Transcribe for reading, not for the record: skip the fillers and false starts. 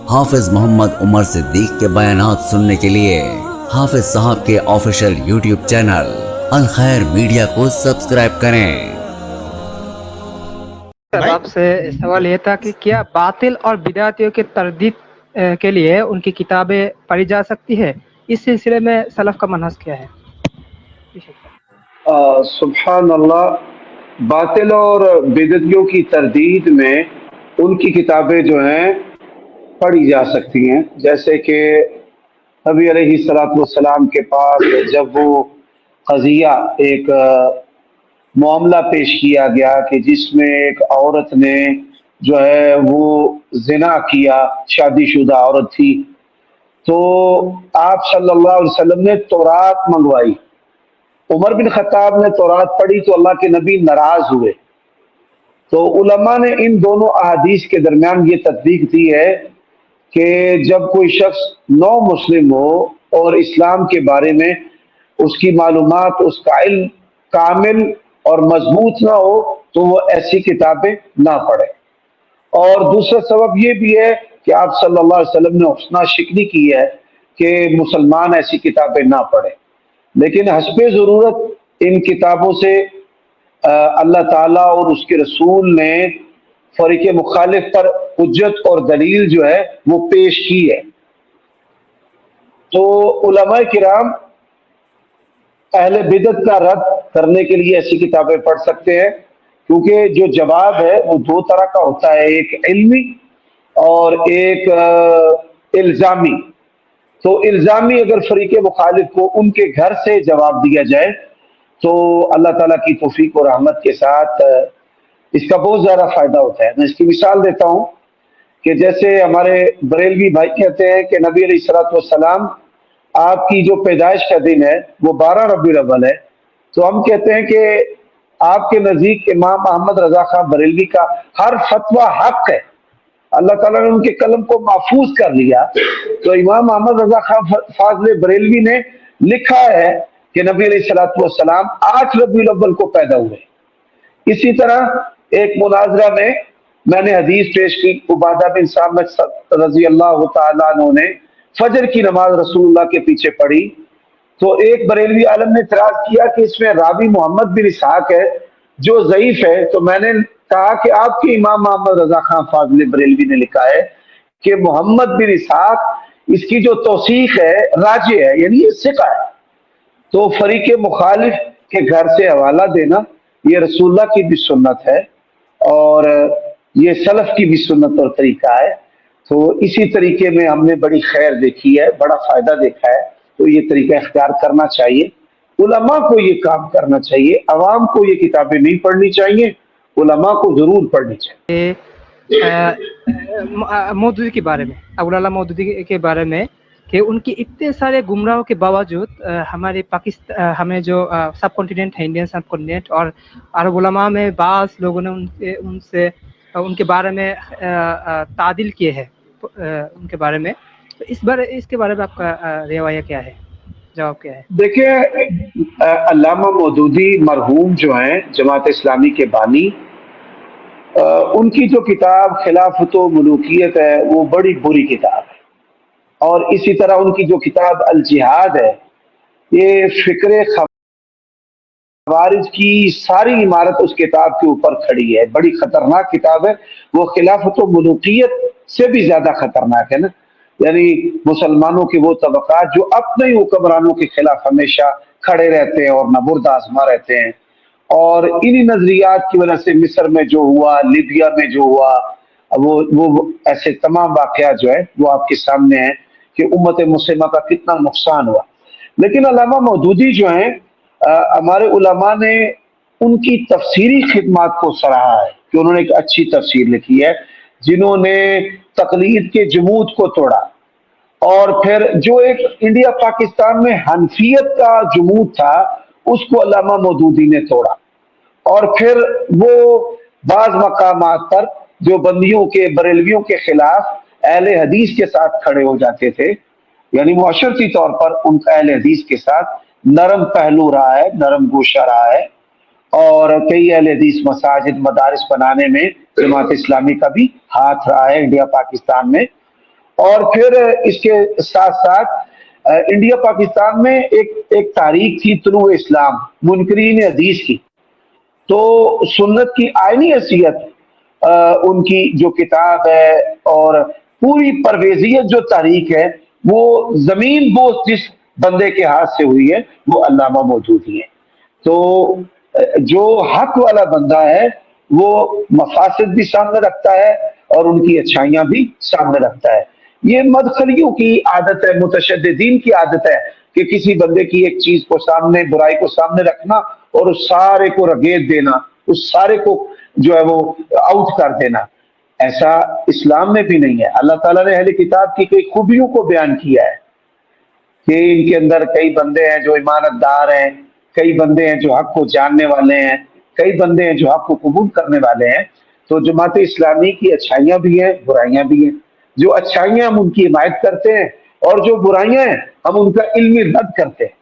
हाफिज मोहम्मद उमर सिद्दीक के बयानात सुनने के लिए हाफिज साहब के ऑफिशियल यूट्यूब चैनल अल खैर मीडिया को सब्सक्राइब करें। आपसे सवाल ये था कि क्या बातिल और बिदातियों के तरदीद के लिए उनकी किताबें पढ़ी जा सकती है? इस सिलसिले में सलफ का मनहज क्या है? सुभान अल्लाह, बातिल और बिदतियों की तरदीद में उनकी किताबें जो हैं पढ़ी जा सकती हैं। जैसे कि नबी अलैहिस्सलातु वस्सलाम के पास जब वो कज़िया एक मामला पेश किया गया कि जिसमें एक औरत ने जो है वो जिना किया, शादीशुदा औरत थी, तो आप सल्लल्लाहु अलैहि वसल्लम ने तौरात मंगवाई। उमर बिन खत्ताब ने तौरात पढ़ी तो अल्लाह के नबी नाराज हुए। तो उलमा ने इन दोनों अहादीस के दरमियान ये तदबीक दी है कि जब कोई शख्स नौ मुस्लिम हो और इस्लाम के बारे में उसकी मालूमात, उसका इल्म कामिल और मजबूत ना हो तो वो ऐसी किताबें ना पढ़े। और दूसरा सबब ये भी है कि आप सल्लल्लाहु अलैहि वसल्लम ने हुस्ना शिकनी की है कि मुसलमान ऐसी किताबें ना पढ़े। लेकिन हस्बे ज़रूरत इन किताबों से अल्लाह ताला और उसके रसूल ने फरीक़े मुखालिफ पर हुज्जत और दलील जो है वो पेश की है। तो उलमाए किराम अहले बिदत का रद्द करने के लिए ऐसी किताबें पढ़ सकते हैं, क्योंकि जो जवाब है वो दो तरह का होता है, एक इल्मी और एक इल्जामी। तो इल्जामी अगर फरीक़े मुखालिफ को उनके घर से जवाब दिया जाए तो अल्लाह ताला की तौफीक और रहमत के साथ इसका बहुत ज़्यादा फायदा होता है। मैं इसकी मिसाल देता हूँ कि जैसे हमारे बरेलवी भाई कहते हैं कि नबी अलैहिस्सलातु वस्सलाम आपकी जो पैदाइश का दिन है वो 12 रबीउल अव्वल है, तो हम कहते हैं कि आपके नज़दीक इमाम अहमद रज़ा खान बरेलवी का हर फतवा हक है, अल्लाह ताला ने उनके कलम को महफूज कर लिया। तो इमाम अहमद रज़ा खान फाज़ले बरेलवी ने लिखा है कि नबी अलैहिस्सलातु वस्सलाम 8 रबीउल अव्वल को पैदा हुए। इसी तरह एक मुनाजरा में मैंने हदीस पेश की, उबादा बिन सामित रज़ी अल्लाह तआला अन्हु ने फजर की नमाज रसूलुल्लाह के पीछे पढ़ी, तो एक बरेलवी आलम ने इतराज किया कि इसमें रावी मोहम्मद बिन इसहाक है जो ज़ईफ है। तो मैंने कहा कि आपके इमाम मोहम्मद रज़ा खान फाज़ले बरेलवी ने लिखा है कि मोहम्मद बिन इसहाक इसकी जो तौसीक है राजे है, यानी ये सिका है। तो फरीक़े मुखालिफ के घर से हवाला देना ये रसूलुल्लाह की भी सुन्नत है और ये सलफ की भी सुन्नत और तरीका है। तो इसी तरीके में हमने बड़ी खैर देखी है, बड़ा फायदा देखा है, तो ये तरीका इख्तियार करना चाहिए। उलमा को ये काम करना चाहिए, अवाम को ये किताबें नहीं पढ़नी चाहिए, उलमा को जरूर पढ़नी चाहिए। मौदूदी के बारे में, अबुल मौदूदी के बारे में कि उनके इतने सारे गुमराहों के बावजूद हमारे पाकिस्तान, हमें जो सब कॉन्टिनेंट है, इंडियन सब कॉन्टिनेंट और अरब उलमा में बाज़ लोगों ने उनसे उनके बारे में तादिल किए हैं उनके बारे में। तो इसके बारे में आपका रवैया क्या है, जवाब क्या है? देखिए, अल्लामा मौदूदी मरहूम जो हैं जमात इस्लामी के बानी, उनकी जो किताब खिलाफत व मुलूकियत है वो बड़ी बुरी किताब है। और इसी तरह उनकी जो किताब अल जिहाद है, ये फिक्रे खवारिज की सारी इमारत उस किताब के ऊपर खड़ी है। बड़ी खतरनाक किताब है वो, खिलाफत व मुलूकियत से भी ज्यादा खतरनाक है ना। यानी मुसलमानों के वो तबकात जो अपने ही हुक्मरानों के खिलाफ हमेशा खड़े रहते हैं और नबुर्द आजमा रहते हैं। और इन्हीं नजरियात की वजह से मिस्र में जो हुआ, लीबिया में जो हुआ, वो ऐसे तमाम वाकयात जो है वो आपके सामने है कि उम्मत मुस्लिमा का कितना नुकसान हुआ। लेकिन अल्लामा मौदूदी जो हैं, हमारे उलमा ने उनकी तफसीरी खिदमात को सराहा है कि उन्होंने एक अच्छी तफसीर लिखी है, जिन्होंने तकलीद के जमूद को तोड़ा और फिर जो एक इंडिया पाकिस्तान में हनफियत का जमूद था उसको अल्लामा मौदूदी ने तोड़ा। और फिर वो बाज मकामात पर जो बंदियों के, बरेलवियों के खिलाफ अहले हदीस के साथ खड़े हो जाते थे, यानी मुअशरती तौर पर उनका अहले हदीस के साथ नरम पहलू रहा है, नरम गोशा रहा है। और कई अहले हदीस मसाजिद, मदारिस बनाने में जमात इस्लामी का भी हाथ रहा है इंडिया पाकिस्तान में। اور پھر اس کے ساتھ ساتھ انڈیا پاکستان میں ایک تاریخ تھی طلوع اسلام منکرین حدیث کی. تو سنت کی آئینی حیثیت ان کی جو کتاب ہے اور پوری پرویزیت جو تاریخ ہے وہ زمین بوس جس بندے کے ہاتھ سے ہوئی ہے وہ علامہ مودودی ہے. تو جو حق والا بندہ ہے وہ مفاسد بھی سامنے رکھتا ہے اور ان کی اچھائیاں بھی سامنے رکھتا ہے. یہ مدخلیوں کی عادت ہے, متشددین کی عادت ہے کہ کسی بندے کی ایک چیز کو سامنے, برائی کو سامنے رکھنا اور اس سارے کو رگیت دینا, اس سارے کو جو ہے وہ آؤٹ کر دینا. ایسا اسلام میں بھی نہیں ہے. اللہ تعالیٰ نے اہل کتاب کی کئی خوبیوں کو بیان کیا ہے کہ ان کے اندر کئی بندے ہیں جو امانت دار ہیں, کئی بندے ہیں جو حق کو جاننے والے ہیں, کئی بندے ہیں جو حق کو قبول کرنے والے ہیں. تو جماعت اسلامی کی اچھائیاں بھی ہیں, برائیاں بھی ہیں. جو اچھائیاں ہم ان کی حمایت کرتے ہیں اور جو برائیاں ہیں ہم ان کا علمی رد کرتے ہیں.